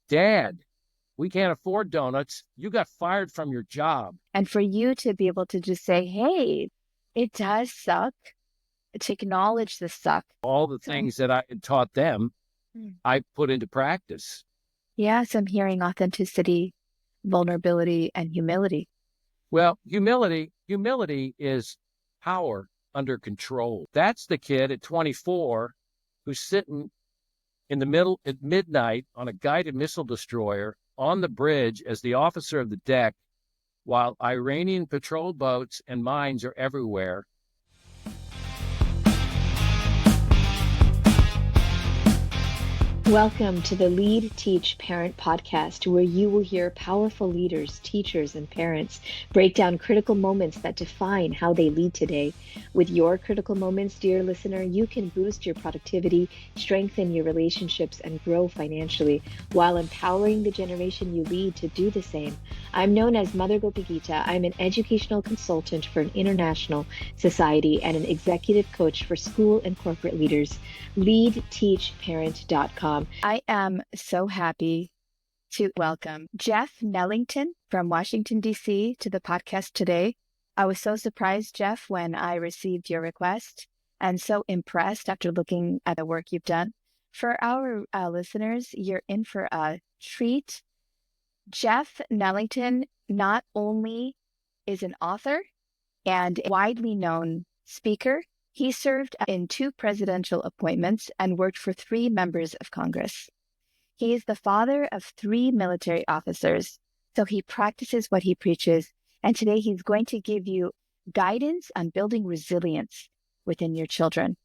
Dad, we can't afford donuts. You got fired from your job. And for you to be able to just say, hey, it does suck, to acknowledge the suck. All the things that I had taught them, I put into practice. Yes, I'm hearing authenticity, vulnerability, and humility. Well, humility is power under control. That's the kid at 24 who's sitting in the middle at midnight on a guided missile destroyer on the bridge as the officer of the deck, while Iranian patrol boats and mines are everywhere. Welcome to the Lead.Teach.Parent podcast, where you will hear powerful leaders, teachers, and parents break down critical moments that define how they lead today. With your critical moments, dear listener, you can boost your productivity, strengthen your relationships, and grow financially while empowering the generation you lead to do the same. I'm known as Mother Gopi Gita. I'm an educational consultant for an international society and an executive coach for school and corporate leaders. Lead.Teach.Parent.com. I am so happy to welcome Jeff Nelligan from Washington, D.C. to the podcast today. I was so surprised, Jeff, when I received your request, and so impressed after looking at the work you've done. For our listeners, you're in for a treat. Jeff Nelligan not only is an author and a widely known speaker, he served in 2 presidential appointments and worked for 3 members of Congress. He is the father of 3 military officers, so he practices what he preaches. And today he's going to give you guidance on building resilience within your children.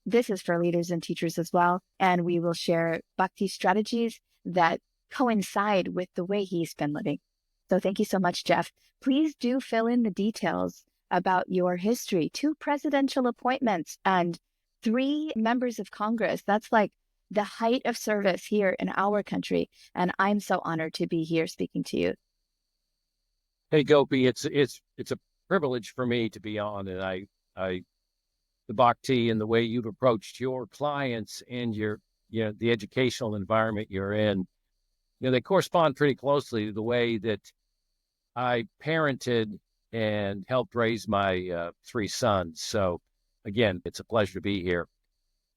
This is for leaders and teachers as well. And we will share Bhakti strategies that coincide with the way he's been living. So thank you so much, Jeff. Please do fill in the details about your history. 2 presidential appointments and 3 members of Congress. That's like the height of service here in our country. And I'm so honored to be here speaking to you. Hey, Gopi, it's a privilege for me to be on, and I the Bhakti and the way you've approached your clients and the educational environment you're in, they correspond pretty closely to the way that I parented and helped raise my 3 sons. So again, it's a pleasure to be here.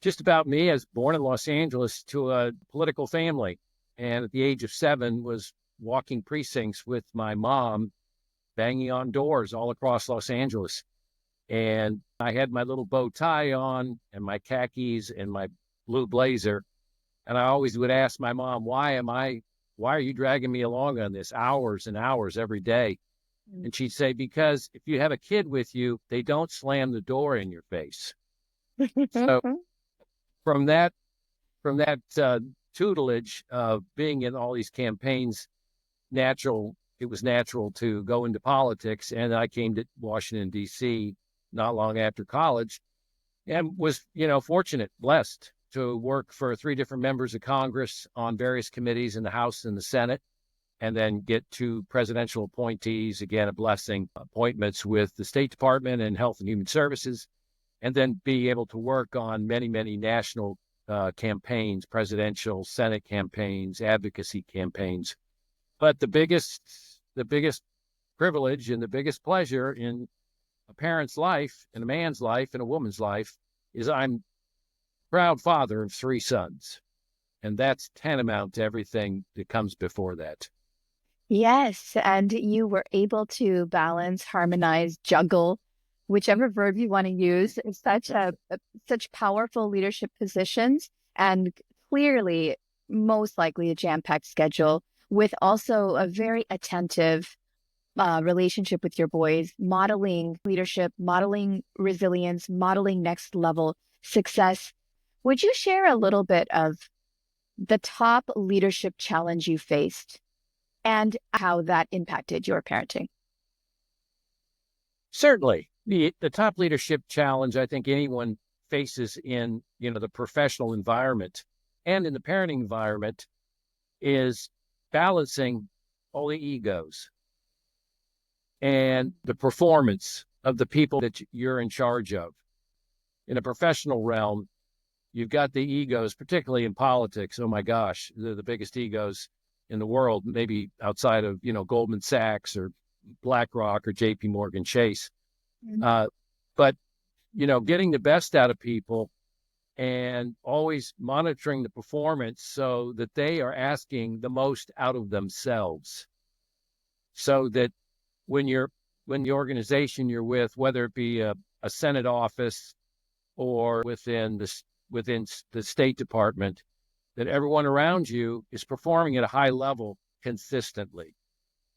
Just about me, I was born in Los Angeles to a political family, and at the age of 7 was walking precincts with my mom, banging on doors all across Los Angeles. And I had my little bow tie on and my khakis and my blue blazer. And I always would ask my mom, why are you dragging me along on this hours and hours every day? And she'd say, because if you have a kid with you, they don't slam the door in your face. So from that tutelage of being in all these campaigns, it was natural to go into politics. And I came to Washington, D.C. not long after college and was, fortunate, blessed to work for 3 different members of Congress on various committees in the House and the Senate, and then get 2 presidential appointees, again, a blessing, appointments with the State Department and Health and Human Services, and then be able to work on many, many national campaigns, presidential, Senate campaigns, advocacy campaigns. But the biggest privilege and the biggest pleasure in a parent's life, in a man's life, and a woman's life is I'm proud father of 3 sons. And that's tantamount to everything that comes before that. Yes, and you were able to balance, harmonize, juggle, whichever verb you want to use, such powerful leadership positions, and clearly, most likely a jam-packed schedule, with also a very attentive relationship with your boys, modeling leadership, modeling resilience, modeling next level success. Would you share a little bit of the top leadership challenge you faced and how that impacted your parenting? Certainly. The top leadership challenge I think anyone faces in, the professional environment and in the parenting environment is balancing all the egos and the performance of the people that you're in charge of. In a professional realm, you've got the egos, particularly in politics. Oh my gosh, they're the biggest egos in the world, maybe outside of, Goldman Sachs or BlackRock or JP Morgan Chase. But, getting the best out of people and always monitoring the performance so that they are asking the most out of themselves. So that when the organization you're with, whether it be a Senate office or within the State Department, that everyone around you is performing at a high level consistently.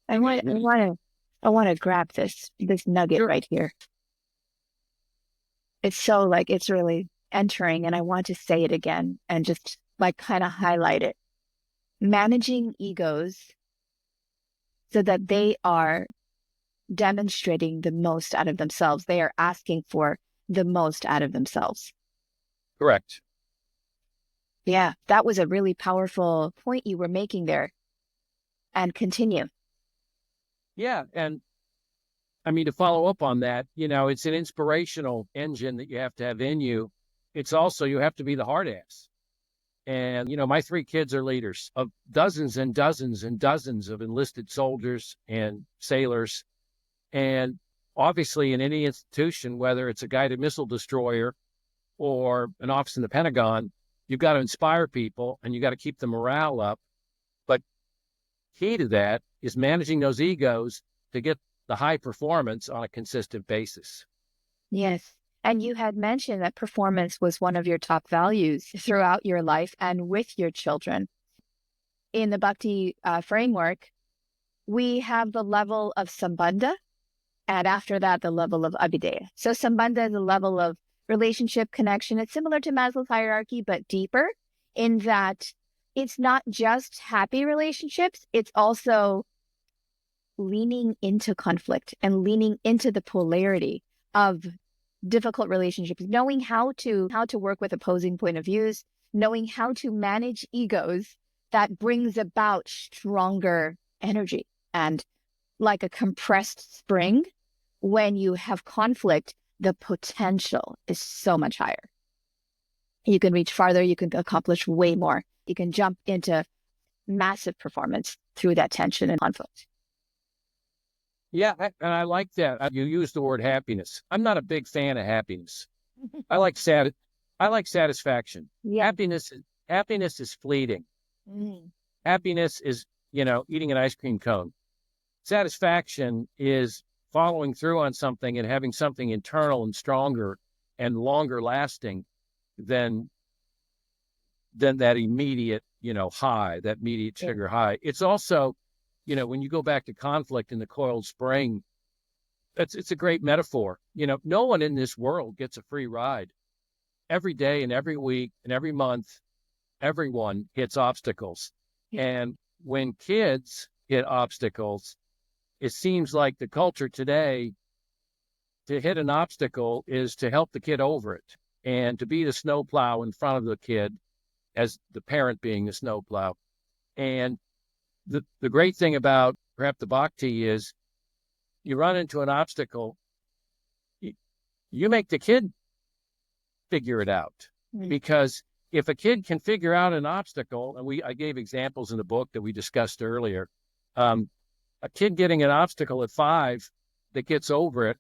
I want to grab this nugget right here. It's so like it's really entering, and I want to say it again and just like kind of highlight it. Managing egos so that they are demonstrating the most out of themselves. They are asking for the most out of themselves. Correct. Yeah, that was a really powerful point you were making there. And continue. Yeah. And I mean, to follow up on that, it's an inspirational engine that you have to have in you. It's also, you have to be the hard ass. And, my 3 kids are leaders of dozens and dozens and dozens of enlisted soldiers and sailors. And obviously in any institution, whether it's a guided missile destroyer or an office in the Pentagon, you've got to inspire people and you got to keep the morale up. But key to that is managing those egos to get the high performance on a consistent basis. Yes. And you had mentioned that performance was one of your top values throughout your life and with your children. In the Bhakti framework, we have the level of Sambandha, and after that, the level of Abhidheya. So Sambandha is a level of relationship connection. It's similar to Maslow's hierarchy, but deeper in that it's not just happy relationships. It's also leaning into conflict and leaning into the polarity of difficult relationships, knowing how to work with opposing point of views, knowing how to manage egos that brings about stronger energy. And like a compressed spring, when you have conflict, the potential is so much higher. You can reach farther, you can accomplish way more. You can jump into massive performance through that tension and conflict. Yeah, and I like that. You use the word happiness. I'm not a big fan of happiness. I like satisfaction. Yeah. Happiness is fleeting. Happiness is, eating an ice cream cone. Satisfaction is following through on something and having something internal and stronger and longer lasting than that immediate, high, that immediate sugar high. It's also, when you go back to conflict in the coiled spring, it's a great metaphor. No one in this world gets a free ride. Every day and every week and every month, everyone hits obstacles. And when kids hit obstacles, it seems like the culture today, to hit an obstacle is to help the kid over it and to be the snowplow in front of the kid, as the parent being the snowplow. And the great thing about perhaps the Bhakti is you run into an obstacle, you make the kid figure it out. Because if a kid can figure out an obstacle, and I gave examples in the book that we discussed earlier, a kid getting an obstacle at 5 that gets over it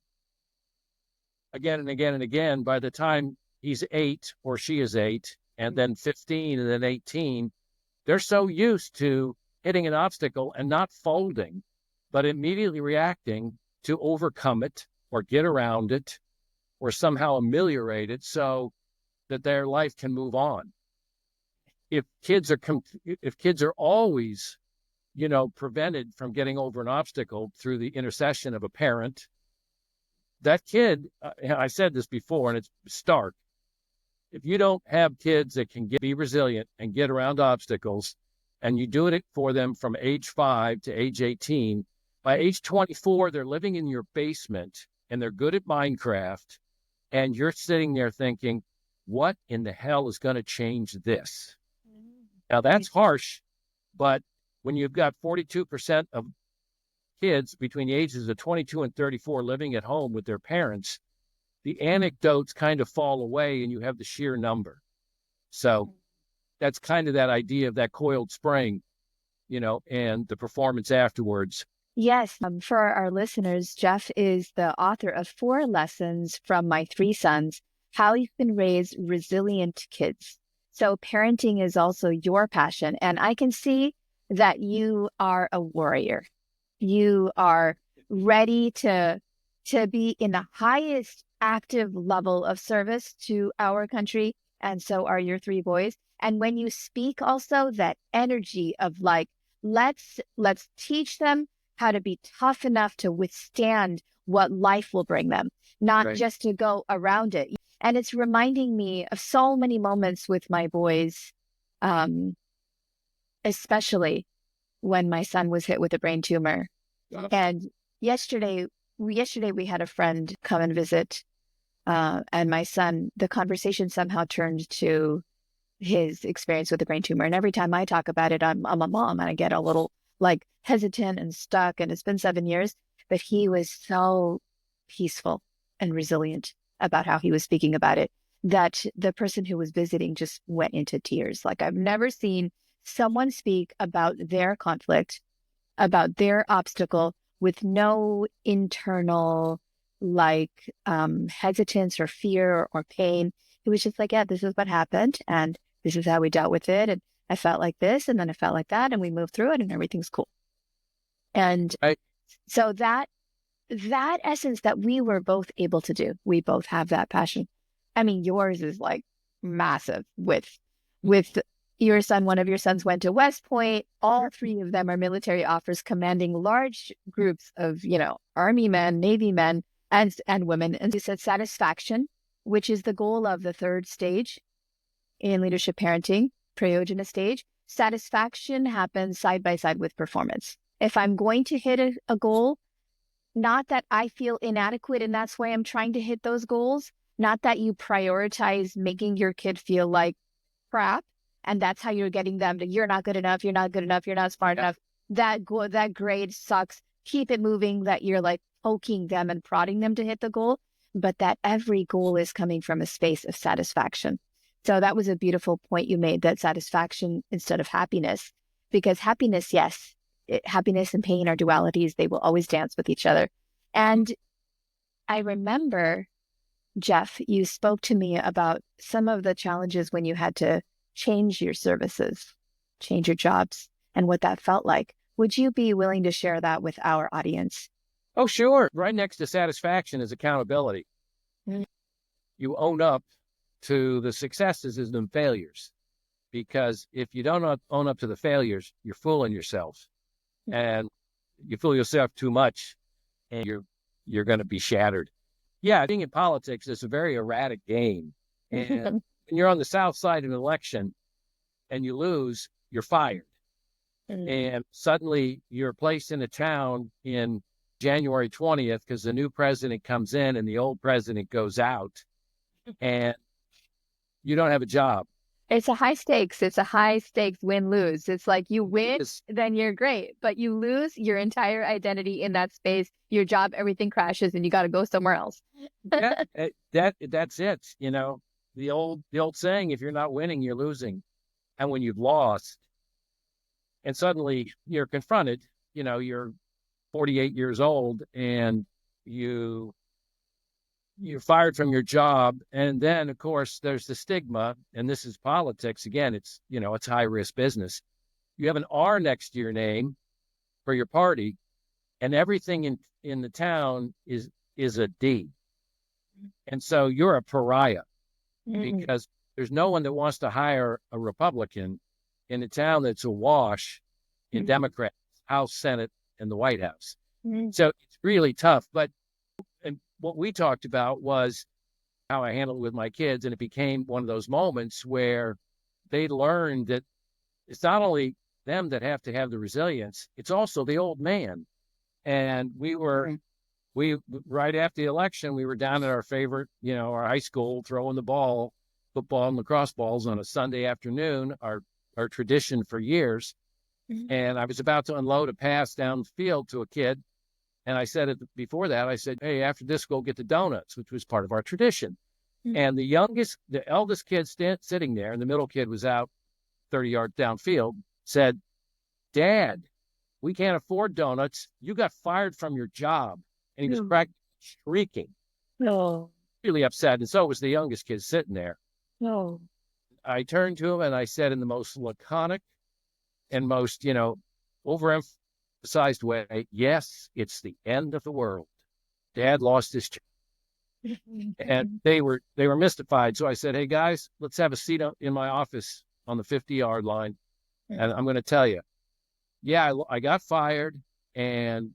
again and again and again, by the time he's 8 or she is 8, and then 15 and then 18, they're so used to hitting an obstacle and not folding, but immediately reacting to overcome it or get around it or somehow ameliorate it so that their life can move on. If kids are always, prevented from getting over an obstacle through the intercession of a parent, that kid, I said this before, and it's stark. If you don't have kids that can be resilient and get around obstacles, and you do it for them from age 5 to age 18, by age 24, they're living in your basement and they're good at Minecraft, and you're sitting there thinking, what in the hell is going to change this? Now, that's harsh, but when you've got 42% of kids between the ages of 22 and 34 living at home with their parents, the anecdotes kind of fall away and you have the sheer number. So that's kind of that idea of that coiled spring. and the performance afterwards. Yes. For our listeners, Jeff is the author of 4 lessons from my 3 sons, how you can raise resilient kids. So parenting is also your passion. And I can see that you are a warrior. You are ready to be in the highest active level of service to our country. And so are your 3 boys. And when you speak also, that energy of like, let's teach them how to be tough enough to withstand what life will bring them, not Right. just to go around it. And it's reminding me of so many moments with my boys, especially when my son was hit with a brain tumor. And yesterday we had a friend come and visit, and my son, the conversation somehow turned to his experience with the brain tumor. And every time I talk about it, I'm a mom and I get a little like hesitant and stuck. And it's been 7 years, but he was so peaceful and resilient about how he was speaking about it that the person who was visiting just went into tears. Like, I've never seen someone speak about their conflict, about their obstacle with no internal like hesitance or fear or pain. It was just like, yeah, this is what happened and this is how we dealt with it. And I felt like this and then I felt like that and we moved through it and everything's cool. And Right. so that essence that we were both able to do, we both have that passion. I mean, yours is like massive with your son. One of your sons went to West Point. All 3 of them are military officers commanding large groups of, Army men, Navy men, and women. And you said satisfaction, which is the goal of the 3rd stage in leadership parenting, Prayojana stage. Satisfaction happens side by side with performance. If I'm going to hit a goal, not that I feel inadequate and that's why I'm trying to hit those goals, not that you prioritize making your kid feel like crap, and that's how you're getting them to, you're not good enough, you're not good enough, you're not smart enough, that grade sucks, keep it moving, that you're like poking them and prodding them to hit the goal, but that every goal is coming from a space of satisfaction. So that was a beautiful point you made, that satisfaction instead of happiness, because happiness, yes, happiness and pain are dualities. They will always dance with each other. And I remember, Jeff, you spoke to me about some of the challenges when you had to change your services, change your jobs, and what that felt like. Would you be willing to share that with our audience? Oh, sure. Right next to satisfaction is accountability. Mm. You own up to the successes and the failures, because if you don't own up to the failures, you're fooling yourself, and you fool yourself too much, and you're going to be shattered. Yeah, being in politics is a very erratic game, and when you're on the south side of an election and you lose, you're fired, and suddenly you're placed in a town in January 20th because the new president comes in and the old president goes out, and you don't have a job. It's a high stakes win-lose. It's like you win, then you're great. But you lose your entire identity in that space, your job, everything crashes and you got to go somewhere else. Yeah, that's it. The old saying, if you're not winning, you're losing. And when you've lost and suddenly you're confronted, you're 48 years old and you're fired from your job. And then, of course, there's the stigma. And this is politics. Again, it's high risk business. You have an R next to your name for your party, and everything in the town is a D. And so you're a pariah because there's no one that wants to hire a Republican in a town that's awash in Democrats, House, Senate, and the White House. So it's really tough. And what we talked about was how I handled it with my kids. And it became one of those moments where they learned that it's not only them that have to have the resilience, it's also the old man. And we right after the election, we were down at our favorite, our high school, throwing the ball, football and lacrosse balls on a Sunday afternoon, our tradition for years. And I was about to unload a pass down the field to a kid. And I said it before that, I said, hey, after this, go get the donuts, which was part of our tradition. And the eldest kid sitting there, and the middle kid was out 30 yards downfield, said, Dad, we can't afford donuts. You got fired from your job. And he was practically shrieking, No. really upset. And so was the youngest kid sitting there. No. I turned to him and I said in the most laconic and most, overemphasized way, yes, it's the end of the world. Dad lost his job. And they were mystified. So I said, hey, guys, let's have a seat in my office on the 50-yard line. And I'm going to tell you, yeah, I got fired and,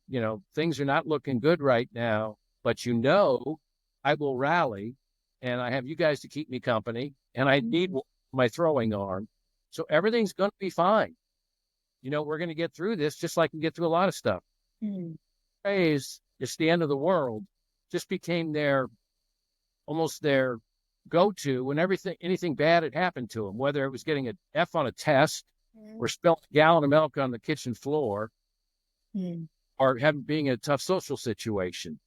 things are not looking good right now. But, I will rally and I have you guys to keep me company. And I need my throwing arm. So everything's going to be fine. We're going to get through this just like we get through a lot of stuff. Phrase, it's the end of the world, just became almost their go-to when anything bad had happened to them, whether it was getting an F on a test or spilling a gallon of milk on the kitchen floor or being in a tough social situation.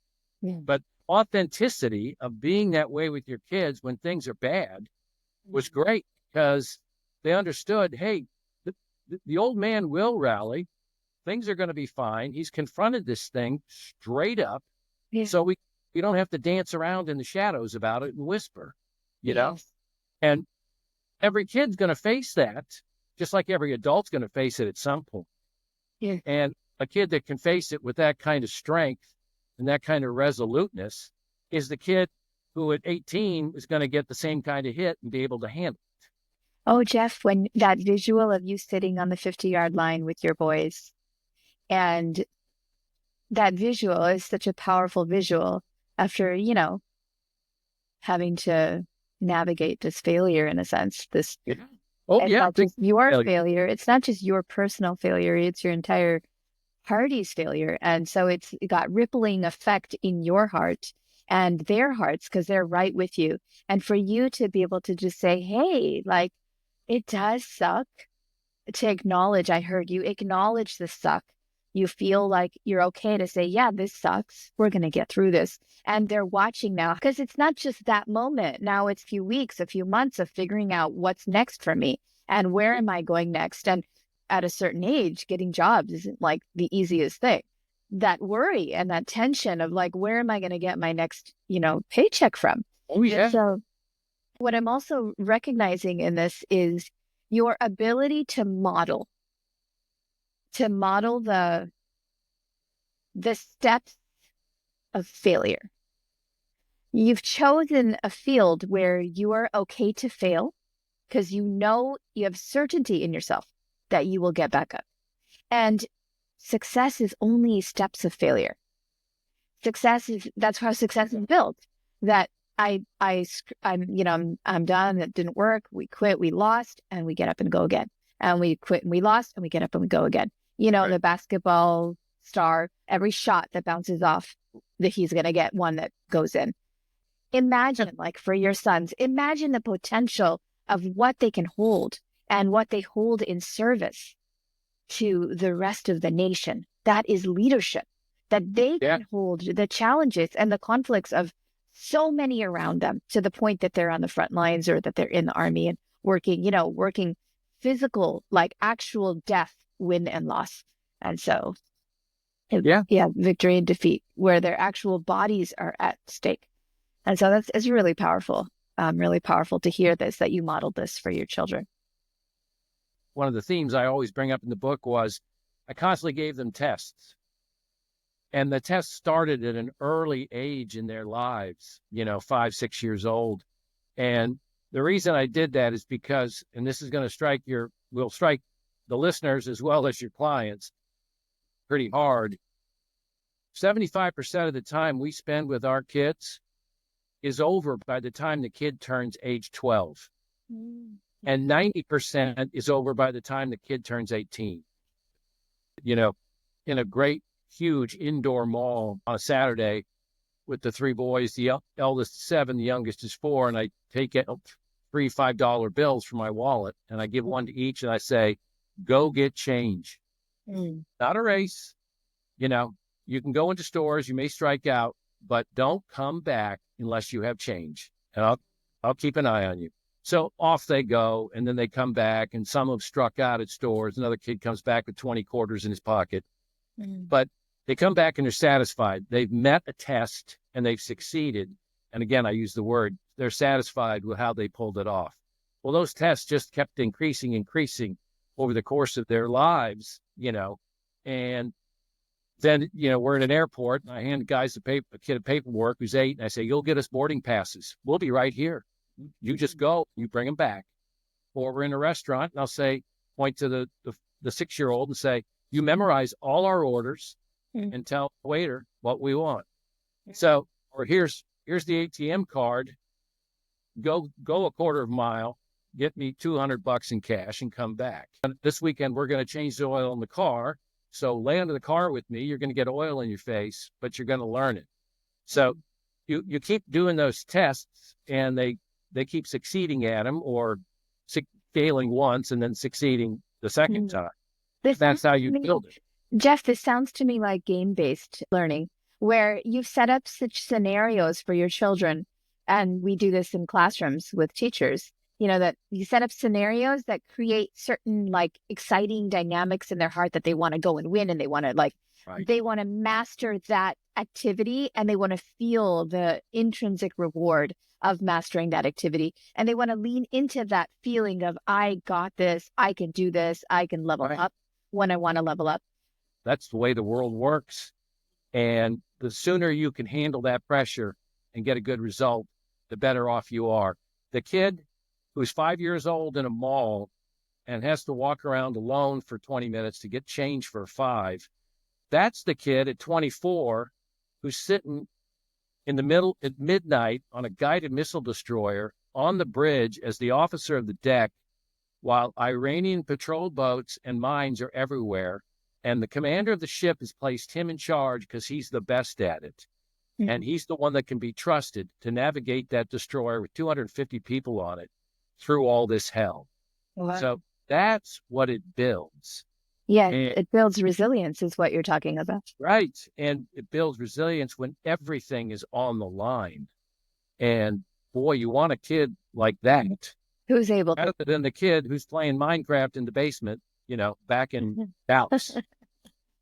But authenticity of being that way with your kids when things are bad was great because they understood, hey, the old man will rally. Things are going to be fine. He's confronted this thing straight up. Yeah. So we don't have to dance around in the shadows about it and whisper, And every kid's going to face that, just like every adult's going to face it at some point. Yeah. And a kid that can face it with that kind of strength and that kind of resoluteness is the kid who at 18 is going to get the same kind of hit and be able to handle it. Oh, Jeff, when that visual of you sitting on the 50-yard line with your boys, and that visual is such a powerful visual after, having to navigate this failure in a sense. It's not just your failure. It's not just your personal failure. It's your entire party's failure. And so it got rippling effect in your heart and their hearts because they're right with you. And for you to be able to just say, hey, like, it does suck, to acknowledge, I heard you acknowledge the suck. You feel like you're okay to say, yeah, this sucks. We're going to get through this. And they're watching now because it's not just that moment. Now it's a few weeks, a few months of figuring out what's next for me and where am I going next? And at a certain age, getting jobs isn't like the easiest thing. That worry and that tension of like, where am I going to get my next, paycheck from? Oh, yeah. So what I'm also recognizing in this is your ability to model the steps of failure. You've chosen a field where you are okay to fail because you have certainty in yourself that you will get back up. And success is only steps of failure. That's how success is built. That I'm done. That didn't work. We quit. We lost, and we get up and go again. And we quit and we lost, and we get up and we go again. Right. The basketball star, every shot that bounces off, that he's going to get one that goes in. Imagine, like for your sons, imagine the potential of what they can hold and what they hold in service to the rest of the nation. That is leadership. That they can hold the challenges and the conflicts of so many around them to the point that they're on the front lines or that they're in the army and working physical, like actual death, win and loss. And so, victory and defeat, where their actual bodies are at stake. And so it's really powerful to hear this, that you modeled this for your children. One of the themes I always bring up in the book was I constantly gave them tests. And the tests started at an early age in their lives, 5, 6 years old. And the reason I did that is because, and this is going to will strike the listeners as well as your clients pretty hard. 75% of the time we spend with our kids is over by the time the kid turns age 12. And 90% is over by the time the kid turns 18. In a great, huge indoor mall on a Saturday with the 3 boys, the eldest is 7, the youngest is 4, and I take out 3 $5 bills from my wallet and I give one to each and I say, go get change. Not a race. You can go into stores, you may strike out, but don't come back unless you have change. And I'll keep an eye on you. So off they go, and then they come back, and some have struck out at stores. Another kid comes back with 20 quarters in his pocket. But they come back and they're satisfied. They've met a test and they've succeeded. And again, I use the word, they're satisfied with how they pulled it off. Well, those tests just kept increasing over the course of their lives, and then, we're in an airport and I hand a kid a paperwork who's 8, and I say, you'll get us boarding passes. We'll be right here. You just go, you bring them back. Or we're in a restaurant and I'll say, point to the 6-year-old and say, you memorize all our orders and tell the waiter what we want. So, or here's the ATM card. Go a quarter of a mile, get me $200 in cash and come back. And this weekend, we're going to change the oil in the car. So lay under the car with me. You're going to get oil in your face, but you're going to learn it. So you keep doing those tests, and they keep succeeding at them, or failing once and then succeeding the second time. That's how you build it. Jeff, this sounds to me like game-based learning, where you've set up such scenarios for your children. And we do this in classrooms with teachers, that you set up scenarios that create certain exciting dynamics in their heart that they want to go and win, and they want to they want to master that activity, and they want to feel the intrinsic reward of mastering that activity. And they want to lean into that feeling of, I got this, I can do this, I can level up when I want to level up. That's the way the world works. And the sooner you can handle that pressure and get a good result, the better off you are. The kid who's 5 years old in a mall and has to walk around alone for 20 minutes to get change for $5, that's the kid at 24 who's sitting in the middle at midnight on a guided missile destroyer on the bridge as the officer of the deck, while Iranian patrol boats and mines are everywhere. And the commander of the ship has placed him in charge because he's the best at it. And he's the one that can be trusted to navigate that destroyer with 250 people on it through all this hell. Wow. So that's what it builds. Yeah, it builds resilience is what you're talking about. Right. And it builds resilience when everything is on the line. And boy, you want a kid like that. Who's able to. Rather than the kid who's playing Minecraft in the basement, back in Dallas.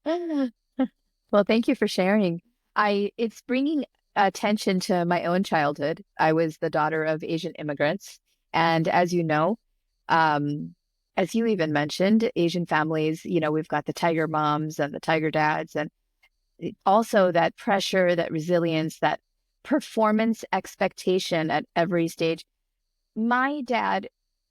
Well, thank you for sharing. It's bringing attention to my own childhood. I was the daughter of Asian immigrants. And as you know, as you even mentioned, Asian families, we've got the tiger moms and the tiger dads, and also that pressure, that resilience, that performance expectation at every stage. My dad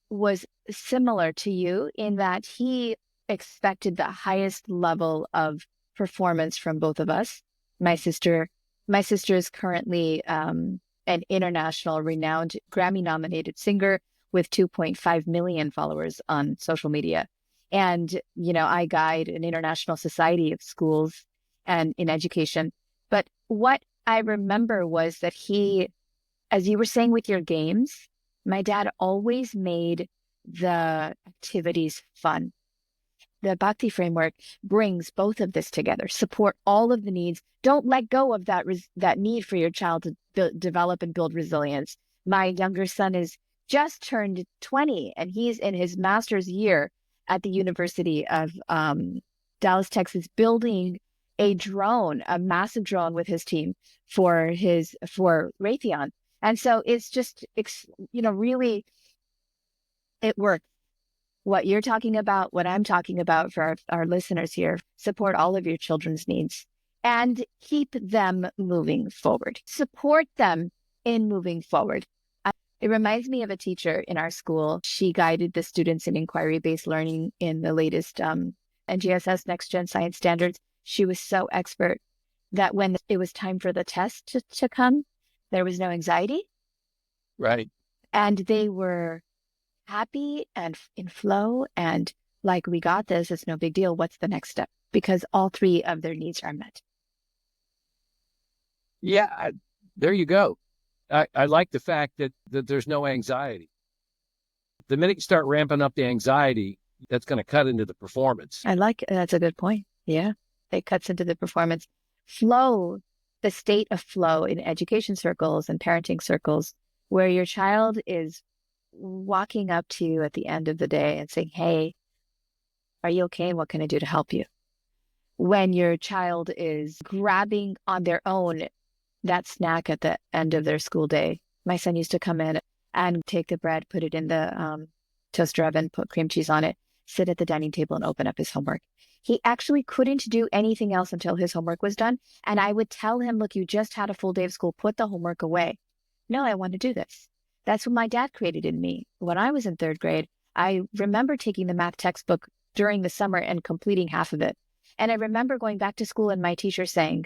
was similar to you in that he expected the highest level of performance from both of us. My sister is currently an international renowned Grammy-nominated singer with 2.5 million followers on social media. And, I guide an international society of schools and in education. But what I remember was that he, as you were saying with your games, my dad always made the activities fun. The Bhakti framework brings both of this together. Support all of the needs. Don't let go of that need for your child to develop and build resilience. My younger son is just turned 20, and he's in his master's year at the University of Dallas, Texas, building a massive drone with his team for Raytheon. And so it's just, really, it works. What you're talking about, what I'm talking about for our listeners here, support all of your children's needs and keep them moving forward. Support them in moving forward. It reminds me of a teacher in our school. She guided the students in inquiry-based learning in the latest NGSS Next Gen Science Standards. She was so expert that when it was time for the test to come, there was no anxiety. Right. And they were happy and in flow and like, we got this, it's no big deal. What's the next step? Because all 3 of their needs are met. Yeah, there you go. I like the fact that there's no anxiety. The minute you start ramping up the anxiety, that's going to cut into the performance. That's a good point. Yeah, it cuts into the performance. Flow, the state of flow in education circles and parenting circles, where your child is walking up to you at the end of the day and saying, hey, are you okay? What can I do to help you? When your child is grabbing on their own that snack at the end of their school day. My son used to come in and take the bread, put it in the toaster oven, put cream cheese on it, sit at the dining table and open up his homework. He actually couldn't do anything else until his homework was done. And I would tell him, look, you just had a full day of school, put the homework away. No, I want to do this. That's what my dad created in me. When I was in third grade, I remember taking the math textbook during the summer and completing half of it. And I remember going back to school and my teacher saying,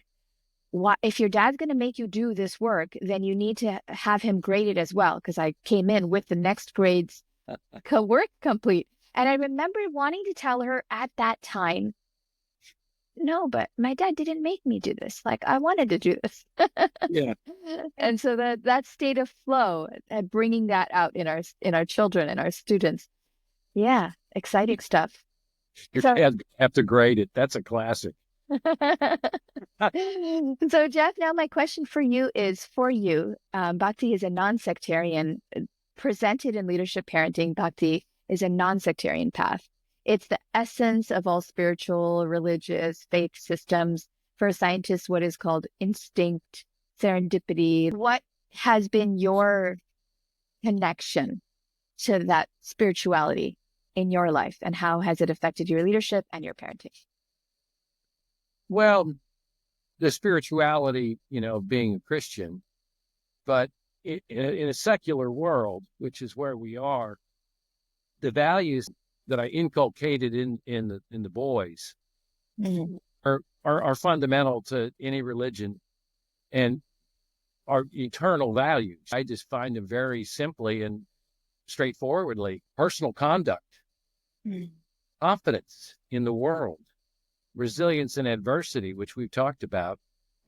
if your dad's going to make you do this work, then you need to have him graded as well. Because I came in with the next grade's work complete. And I remember wanting to tell her at that time, no, but my dad didn't make me do this. Like, I wanted to do this. Yeah. And so that state of flow and bringing that out in our children and our students. Yeah, exciting stuff. Your So- dad have to grade it. That's a classic. So, Jeff, now my question for you is Bhakti is a non-sectarian, presented in leadership parenting. Bhakti is a non-sectarian path. It's the essence of all spiritual, religious, faith systems. For scientists, what is called instinct, serendipity. What has been your connection to that spirituality in your life, and how has it affected your leadership and your parenting? Well, the spirituality, of being a Christian, but in a secular world, which is where we are, the values that I inculcated in the boys are fundamental to any religion and are eternal values. I just find them very simply and straightforwardly: personal conduct, confidence in the world, resilience in adversity, which we've talked about.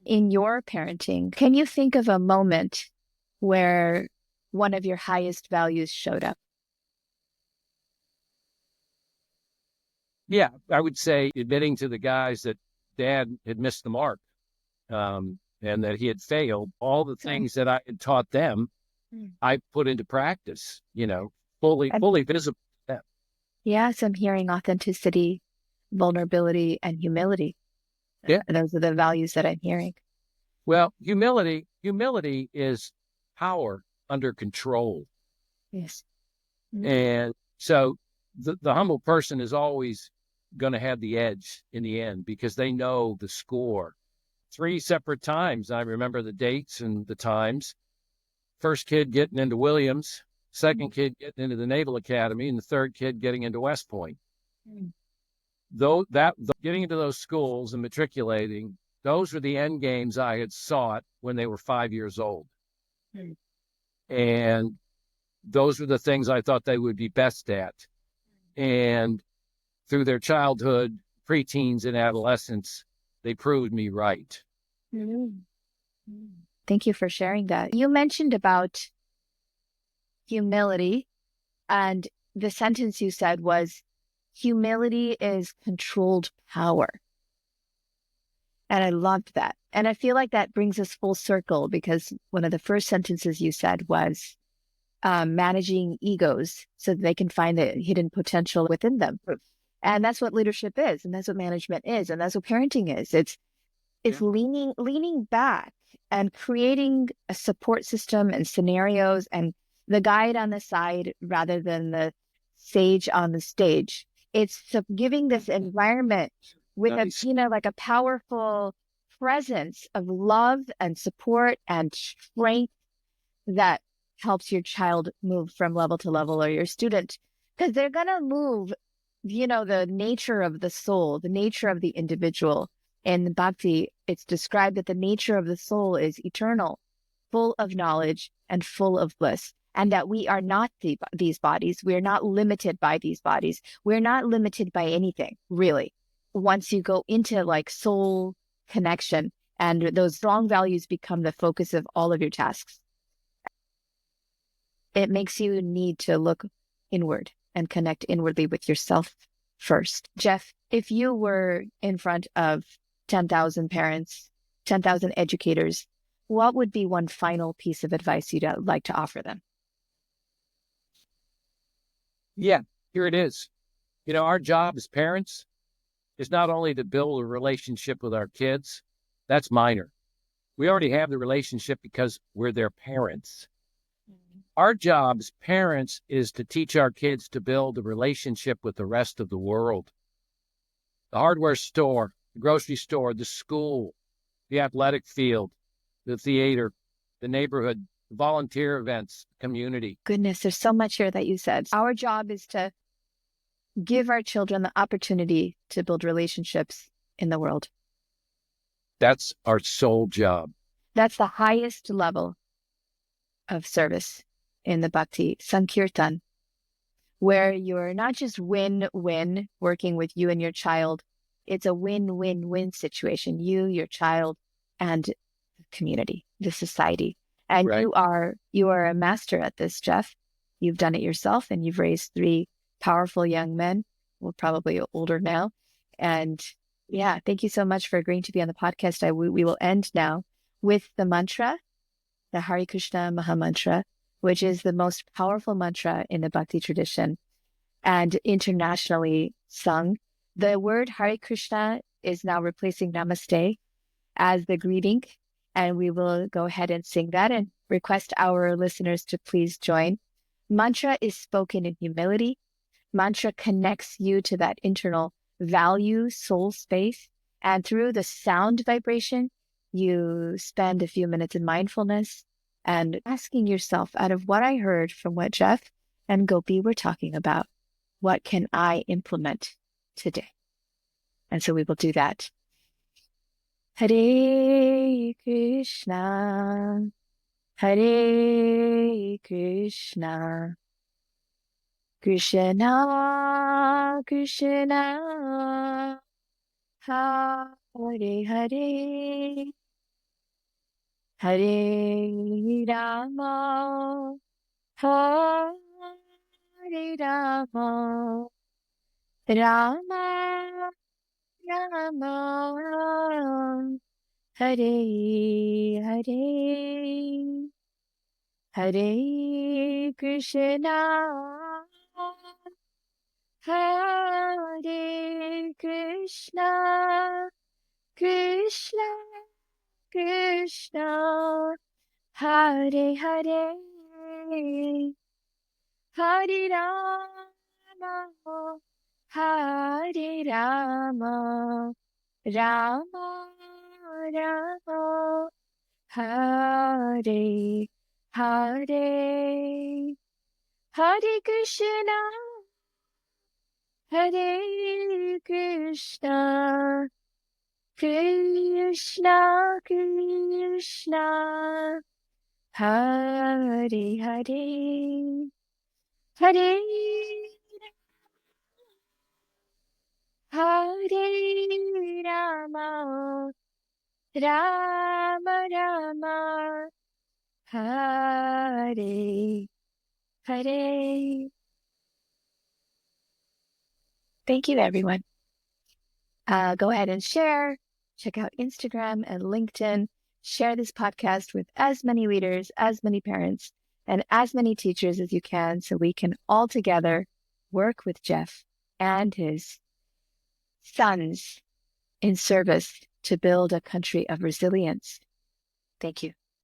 In your parenting, can you think of a moment where one of your highest values showed up? Yeah, I would say admitting to the guys that Dad had missed the mark, and that he had failed. All the things that I had taught them, I put into practice, fully visible to them. Yes, I'm hearing authenticity, vulnerability, and humility. Yeah. Those are the values that I'm hearing. Well, humility is power under control. Yes. And so the humble person is always going to have the edge in the end because they know the score. 3 separate times, I remember the dates and the times. First kid getting into Williams, second kid getting into the Naval Academy, and the third kid getting into West Point. Getting into those schools and matriculating, those were the end games I had sought when they were 5 years old. And those were the things I thought they would be best at. And through their childhood, preteens, and adolescence, they proved me right. Thank you for sharing that. You mentioned about humility, and the sentence you said was, humility is controlled power. And I loved that. And I feel like that brings us full circle, because one of the first sentences you said was managing egos so that they can find the hidden potential within them. And that's what leadership is. And that's what management is. And that's what parenting is. It's leaning back and creating a support system and scenarios and the guide on the side rather than the sage on the stage. It's giving this environment with a powerful presence of love and support and strength that helps your child move from level to level, or your student, because they're going to move, the nature of the soul, the nature of the individual. In Bhakti, it's described that the nature of the soul is eternal, full of knowledge and full of bliss, and that we are not these bodies. We are not limited by these bodies. We're not limited by anything, really. Once you go into soul connection, and those strong values become the focus of all of your tasks, it makes you need to look inward and connect inwardly with yourself first. Jeff, if you were in front of 10,000 parents, 10,000 educators, what would be one final piece of advice you'd like to offer them? Yeah, here it is. Our job as parents is not only to build a relationship with our kids, that's minor. We already have the relationship because we're their parents. Our job as parents is to teach our kids to build a relationship with the rest of the world. The hardware store, the grocery store, the school, the athletic field, the theater, the neighborhood, the volunteer events, community. Goodness, there's so much here that you said. Our job is to give our children the opportunity to build relationships in the world. That's our sole job. That's the highest level of service in the Bhakti Sankirtan, where you're not just win-win working with you and your child. It's a win-win-win situation, you, your child, and the community, the society. And Right. you are a master at this, Jeff. You've done it yourself, and you've raised 3 powerful young men, well, probably older now. And yeah, thank you so much for agreeing to be on the podcast. We will end now with the mantra, the Hare Krishna Maha Mantra, which is the most powerful mantra in the Bhakti tradition and internationally sung. The word Hare Krishna is now replacing Namaste as the greeting, and we will go ahead and sing that and request our listeners to please join. Mantra is spoken in humility. Mantra connects you to that internal value, soul space, and through the sound vibration, you spend a few minutes in mindfulness and asking yourself, out of what I heard from what Jeff and Gopi were talking about, what can I implement today? And so we will do that. Hare Krishna, Hare Krishna, Krishna Krishna, Hare Hare, Hare Rama, Hare Rama, Rama Rama, Hare Hare, Hare Krishna, Hare Krishna, Krishna Krishna, Hare Hare, Hare Rama, Hare Rama, Rama Rama, Hare Hare, Hare Krishna, Hare Krishna, Krishna Krishna, Hare Hare, Hare Hare Rama, Rama Rama, Hare Hare. Thank you, everyone. Go ahead and share. Check out Instagram and LinkedIn. Share this podcast with as many leaders, as many parents, and as many teachers as you can so we can all together work with Jeff and his sons in service to build a country of resilience. Thank you.